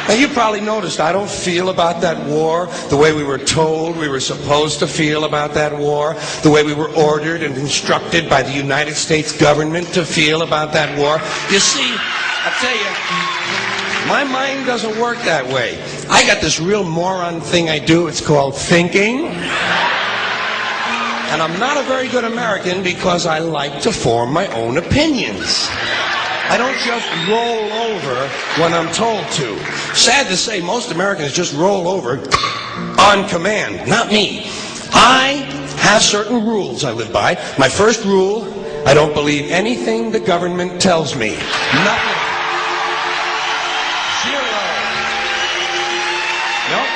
Now, you probably noticed I don't feel about that war the way we were told we were supposed to feel about that war, the way we were ordered and instructed by the United States government to feel about that war. You see, I tell you, my mind doesn't work that way. I got this real moron thing I do. It's called thinking. And I'm not a very good American because I like to form my own opinions. I don't just roll over when I'm told to. Sad to say, most Americans just roll over on command. Not me. I have certain rules I live by. My first rule, I don't believe anything the government tells me. Nothing. Zero. Nope.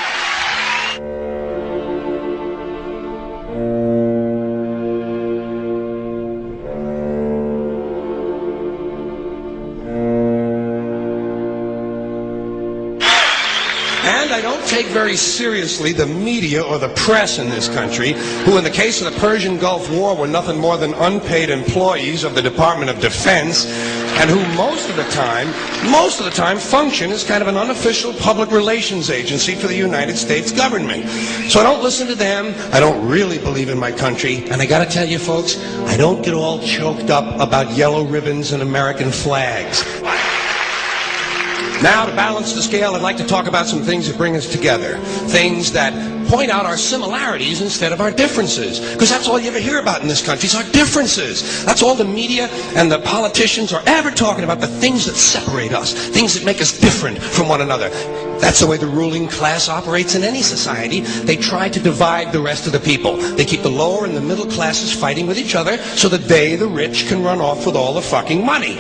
And I don't take very seriously the media or the press in this country, who in the case of the Persian Gulf War were nothing more than unpaid employees of the Department of Defense, and who most of the time function as kind of an unofficial public relations agency for the United States government. So I don't listen to them. I don't really believe in my country. And I gotta tell you folks, I don't get all choked up about yellow ribbons and American flags. Now, to balance the scale, I'd like to talk about some things that bring us together. Things that point out our similarities instead of our differences. Because that's all you ever hear about in this country is our differences. That's all the media and the politicians are ever talking about, the things that separate us, things that make us different from one another. That's the way the ruling class operates in any society. They try to divide the rest of the people. They keep the lower and the middle classes fighting with each other so that they, the rich, can run off with all the fucking money.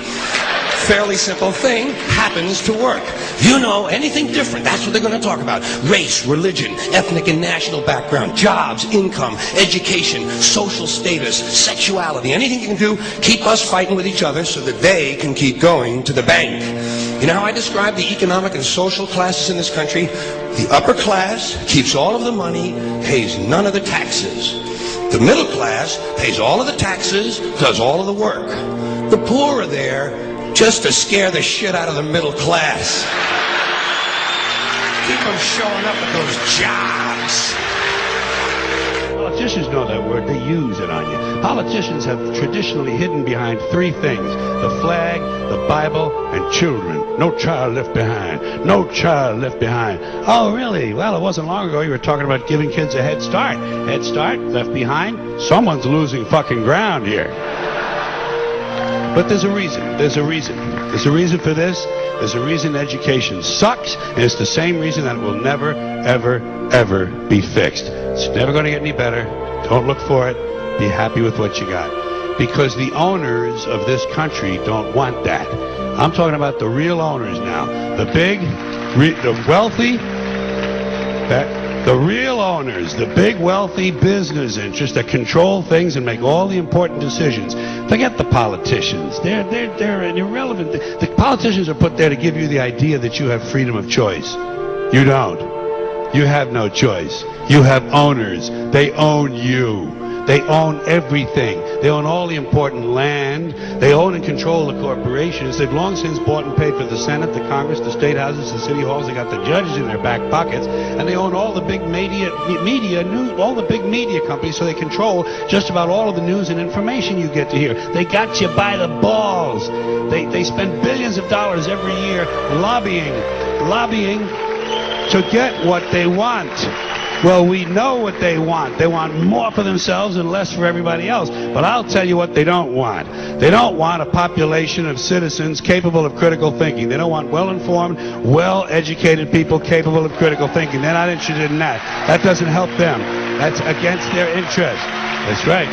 Fairly simple thing, happens to work. You know, anything different, that's what they're going to talk about. Race, religion, ethnic and national background, jobs, income, education, social status, sexuality, anything you can do, keep us fighting with each other so that they can keep going to the bank. You know how I describe the economic and social classes in this country? The upper class keeps all of the money, pays none of the taxes. The middle class pays all of the taxes, does all of the work. The poor are there just to scare the shit out of the middle class. Keep them showing up at those jobs. Politicians know that word. They use it on you. Politicians have traditionally hidden behind three things: the flag, the Bible, and children. No child left behind. No child left behind. Oh, really? Well, it wasn't long ago you were talking about giving kids a head start. Head start, left behind? Someone's losing fucking ground here. But there's a reason. There's a reason. There's a reason for this. There's a reason education sucks, and it's the same reason that it will never, ever, ever be fixed. It's never going to get any better. Don't look for it. Be happy with what you got. Because the owners of this country don't want that. I'm talking about the real owners now. The big, the wealthy, the real owners, the big wealthy business interests that control things and make all the important decisions. Forget the politicians. They're irrelevant. The politicians are put there to give you the idea that you have freedom of choice. You don't. You have no choice. You have owners. They own you. They own everything. They own all the important land. They own and control the corporations. They've long since bought and paid for the Senate, the Congress, the state houses, the city halls. They got the judges in their back pockets, and they own all the big all the big media companies. So they control just about all of the news and information you get to hear. They got you by the balls. They spend billions of dollars every year lobbying to get what they want. Well, we know what they want. They want more for themselves and less for everybody else. But I'll tell you what they don't want. They don't want a population of citizens capable of critical thinking. They don't want well-informed, well-educated people capable of critical thinking. They're not interested in that. That doesn't help them. That's against their interest. That's right.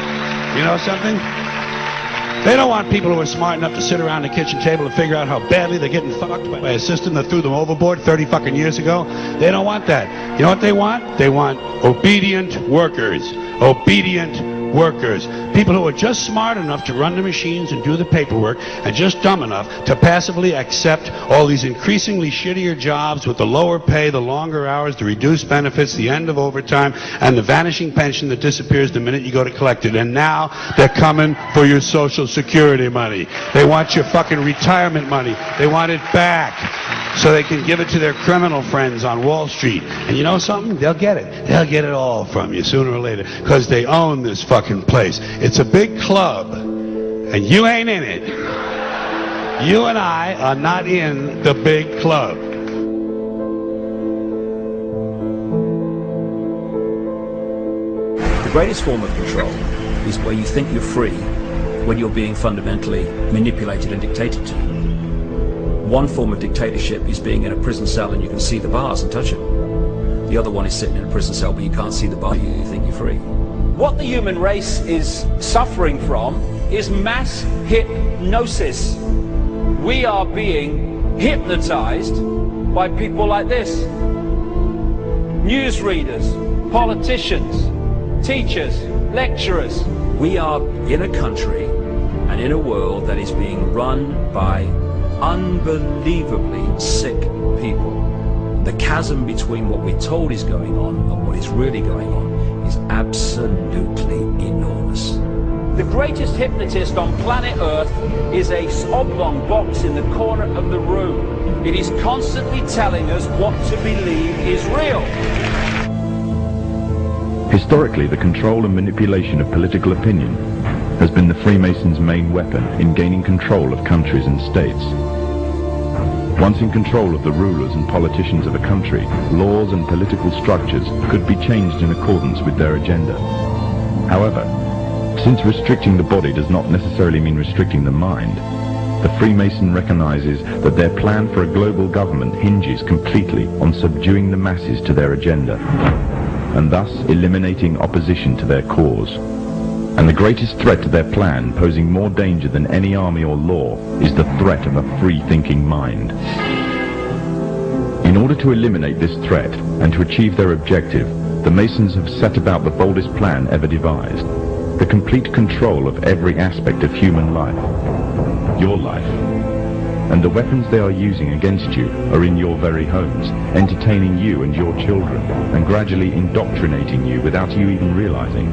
You know something? They don't want people who are smart enough to sit around the kitchen table and figure out how badly they're getting fucked by a system that threw them overboard 30 fucking years ago. They don't want that. You know what they want? They want obedient workers. Obedient workers, people who are just smart enough to run the machines and do the paperwork and just dumb enough to passively accept all these increasingly shittier jobs with the lower pay, the longer hours, the reduced benefits, the end of overtime, and the vanishing pension that disappears the minute you go to collect it. And now they're coming for your Social Security money. They want your fucking retirement money. They want it back so they can give it to their criminal friends on Wall Street. And you know something? They'll get it. They'll get it all from you sooner or later because they own this fucking place. It's a big club, and you ain't in it. You and I are not in the big club. The greatest form of control is where you think you're free when you're being fundamentally manipulated and dictated to. One form of dictatorship is being in a prison cell and you can see the bars and touch them. The other one is sitting in a prison cell but you can't see the bar, you think you're free. What the human race is suffering from is mass hypnosis. We are being hypnotized by people like this. Newsreaders, politicians, teachers, lecturers. We are in a country and in a world that is being run by unbelievably sick people. The chasm between what we're told is going on and what is really going on is absolutely enormous. The greatest hypnotist on planet Earth is a oblong box in the corner of the room. It is constantly telling us what to believe is real. Historically, the control and manipulation of political opinion has been the Freemasons' main weapon in gaining control of countries and states. Once in control of the rulers and politicians of a country, laws and political structures could be changed in accordance with their agenda. However, since restricting the body does not necessarily mean restricting the mind, the Freemason recognizes that their plan for a global government hinges completely on subduing the masses to their agenda, and thus eliminating opposition to their cause. And the greatest threat to their plan, posing more danger than any army or law, is the threat of a free-thinking mind. In order to eliminate this threat and to achieve their objective, the Masons have set about the boldest plan ever devised: the complete control of every aspect of human life, your life. And the weapons they are using against you are in your very homes, entertaining you and your children, and gradually indoctrinating you without you even realizing.